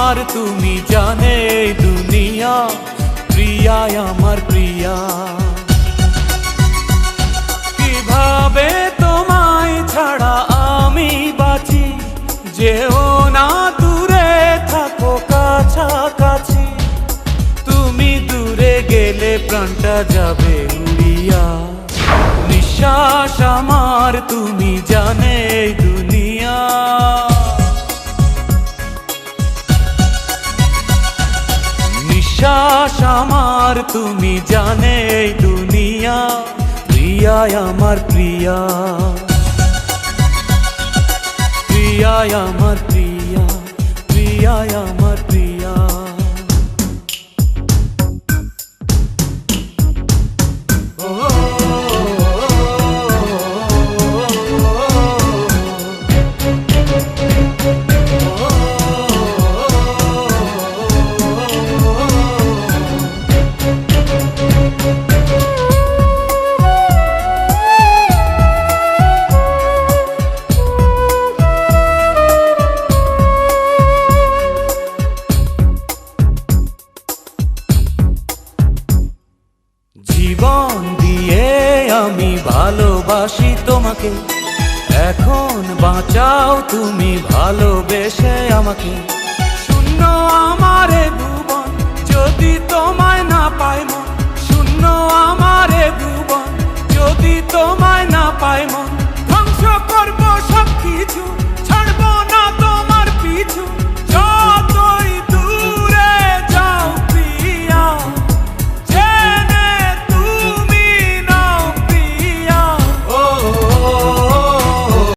আমার তুমি জানে দুনিয়া, প্রিয়া আমার প্রিয়া। কিভাবে তোমায় ছাড়া আমি বাঁচি, যেও না দূরে থাকো কাছাকাছি। তুমি দূরে গেলে প্রাণটা যাবে উড়িয়া। নিঃশ্বাস আমার তুমি জানে দুনিয়া। নিঃশ্বাস আমার তুমি জানে দুনিয়া, প্রিয়া আমার প্রিয়া। প্রিয়া আমার প্রিয়া, প্রিয়া আমার প্রিয়া। জীবন দিয়ে আমি ভালোবাসি তোমাকে, এখন বাঁচাও তুমি ভালোবেসে আমাকে। শূন্য আমারে